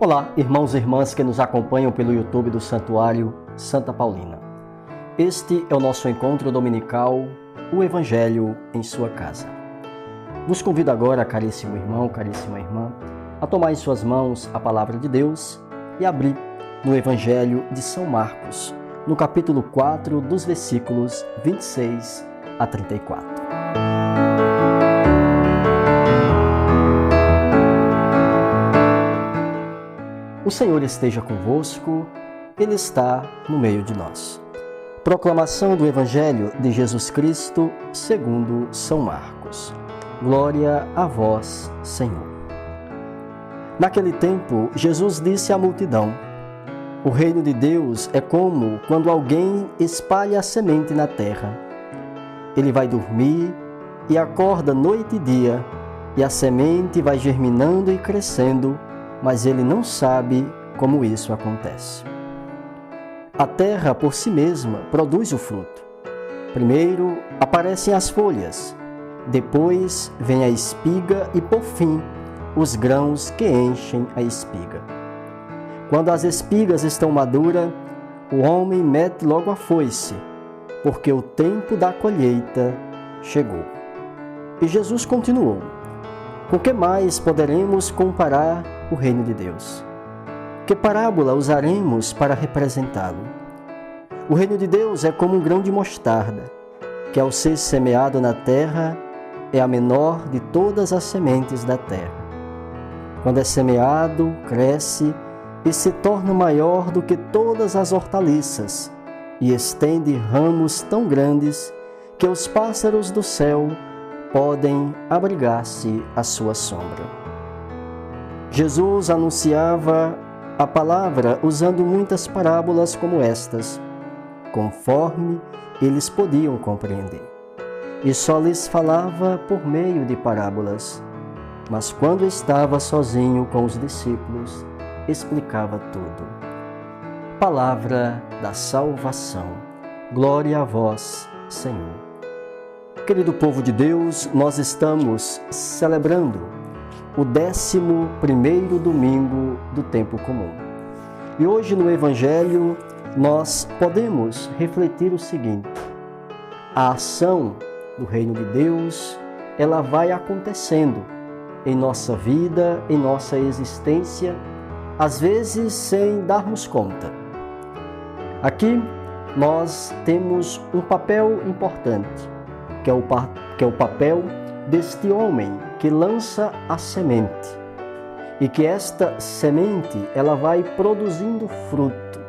Olá, irmãos e irmãs que nos acompanham pelo YouTube do Santuário Santa Paulina. Este é o nosso encontro dominical, o Evangelho em sua casa. Vos convido agora, caríssimo irmão, caríssima irmã, a tomar em suas mãos a Palavra de Deus e abrir no Evangelho de São Marcos, no capítulo 4, dos versículos 26 a 34. O Senhor esteja convosco, Ele está no meio de nós. Proclamação do Evangelho de Jesus Cristo segundo São Marcos. Glória a vós, Senhor. Naquele tempo, Jesus disse à multidão: o reino de Deus é como quando alguém espalha a semente na terra. Ele vai dormir e acorda noite e dia, e a semente vai germinando e crescendo, mas ele não sabe como isso acontece. A terra, por si mesma, produz o fruto. Primeiro aparecem as folhas, depois vem a espiga e, por fim, os grãos que enchem a espiga. Quando as espigas estão maduras, o homem mete logo a foice, porque o tempo da colheita chegou. E Jesus continuou: com que mais poderemos comparar o reino de Deus? Que parábola usaremos para representá-lo? O reino de Deus é como um grão de mostarda, que ao ser semeado na terra é a menor de todas as sementes da terra. Quando é semeado, cresce e se torna maior do que todas as hortaliças e estende ramos tão grandes que os pássaros do céu podem abrigar-se à sua sombra. Jesus anunciava a palavra usando muitas parábolas como estas, conforme eles podiam compreender. E só lhes falava por meio de parábolas, mas quando estava sozinho com os discípulos, explicava tudo. Palavra da salvação. Glória a vós, Senhor. Querido povo de Deus, nós estamos celebrando o 11º domingo do tempo comum. E hoje no Evangelho nós podemos refletir o seguinte: a ação do reino de Deus, ela vai acontecendo em nossa vida, em nossa existência, às vezes sem darmos conta. Aqui nós temos um papel importante, que é o papel deste homem que lança a semente, e que esta semente ela vai produzindo fruto.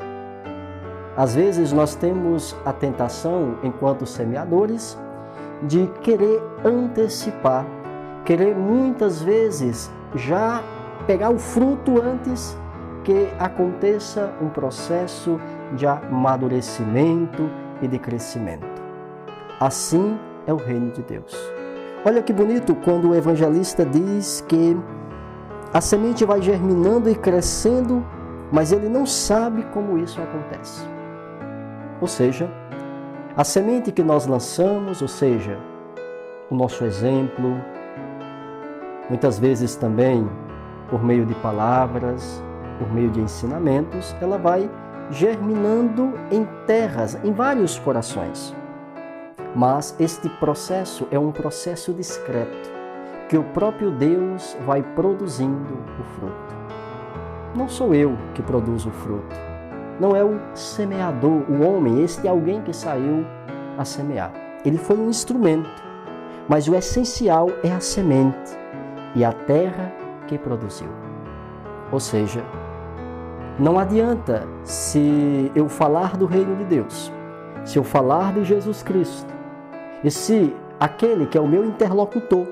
Às vezes nós temos a tentação, enquanto semeadores, de querer antecipar, querer muitas vezes já pegar o fruto antes que aconteça um processo de amadurecimento e de crescimento. Assim é o reino de Deus. Olha que bonito quando o evangelista diz que a semente vai germinando e crescendo, mas ele não sabe como isso acontece. Ou seja, a semente que nós lançamos, ou seja, o nosso exemplo, muitas vezes também por meio de palavras, por meio de ensinamentos, ela vai germinando em terras, em vários corações. Mas este processo é um processo discreto, que o próprio Deus vai produzindo o fruto. Não sou eu que produzo o fruto, não é o semeador, o homem, este é alguém que saiu a semear. Ele foi um instrumento, mas o essencial é a semente e a terra que produziu. Ou seja, não adianta se eu falar do reino de Deus, se eu falar de Jesus Cristo, e se aquele que é o meu interlocutor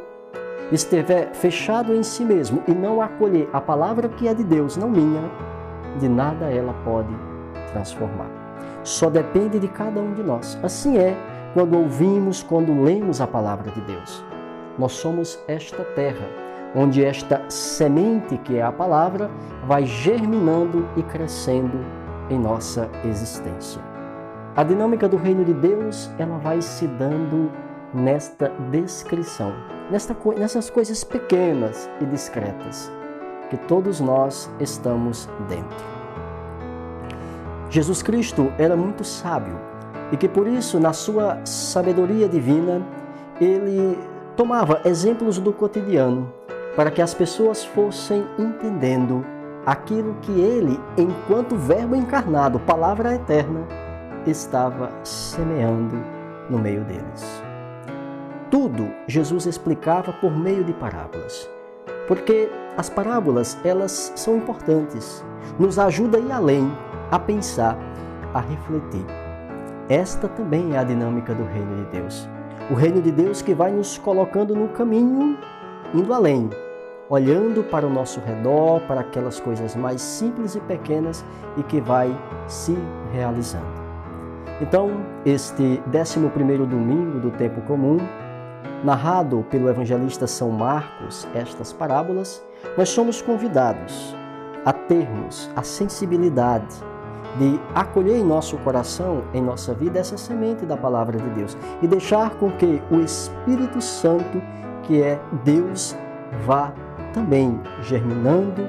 estiver fechado em si mesmo e não acolher a palavra que é de Deus, não minha, de nada ela pode transformar. Só depende de cada um de nós. Assim é quando ouvimos, quando lemos a palavra de Deus. Nós somos esta terra, onde esta semente que é a palavra vai germinando e crescendo em nossa existência. A dinâmica do reino de Deus, ela vai se dando nesta descrição, nessas coisas pequenas e discretas, que todos nós estamos dentro. Jesus Cristo era muito sábio e que por isso, na sua sabedoria divina, ele tomava exemplos do cotidiano para que as pessoas fossem entendendo aquilo que ele, enquanto Verbo encarnado, palavra eterna, estava semeando no meio deles. Tudo Jesus explicava por meio de parábolas, porque as parábolas, elas são importantes, nos ajudam a ir além, a pensar, a refletir. Esta também é a dinâmica do Reino de Deus. O Reino de Deus que vai nos colocando no caminho, indo além, olhando para o nosso redor, para aquelas coisas mais simples e pequenas e que vai se realizando. Então, este 11º domingo do tempo comum, narrado pelo evangelista São Marcos, estas parábolas, nós somos convidados a termos a sensibilidade de acolher em nosso coração, em nossa vida, essa semente da Palavra de Deus e deixar com que o Espírito Santo, que é Deus, vá também germinando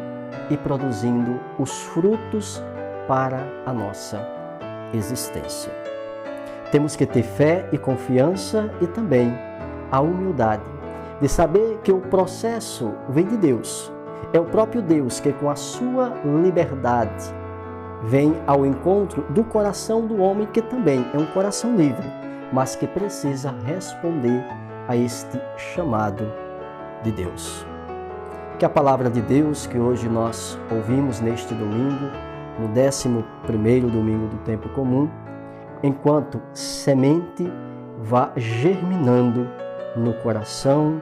e produzindo os frutos para a nossa existência. Temos que ter fé e confiança e também a humildade de saber que o processo vem de Deus. É o próprio Deus que, com a sua liberdade, vem ao encontro do coração do homem, que também é um coração livre, mas que precisa responder a este chamado de Deus. Que a palavra de Deus que hoje nós ouvimos neste domingo, no 11º domingo do tempo comum, enquanto semente, vá germinando no coração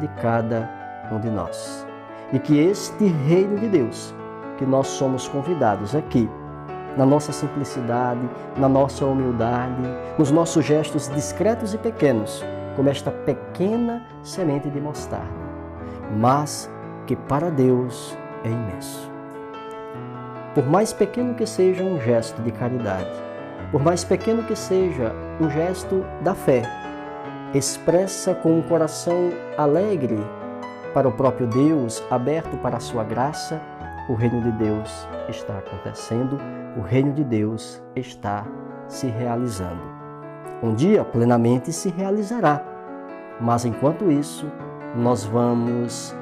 de cada um de nós. E que este reino de Deus, que nós somos convidados aqui, na nossa simplicidade, na nossa humildade, nos nossos gestos discretos e pequenos, como esta pequena semente de mostarda, mas que para Deus é imenso. Por mais pequeno que seja um gesto de caridade, por mais pequeno que seja um gesto da fé, expressa com um coração alegre para o próprio Deus, aberto para a sua graça, o reino de Deus está acontecendo, o reino de Deus está se realizando. Um dia plenamente se realizará, mas enquanto isso, nós vamos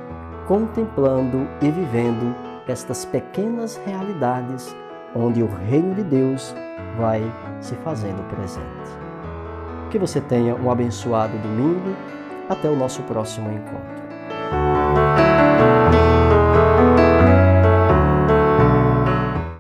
contemplando e vivendo estas pequenas realidades onde o reino de Deus vai se fazendo presente. Que você tenha um abençoado domingo. Até o nosso próximo encontro.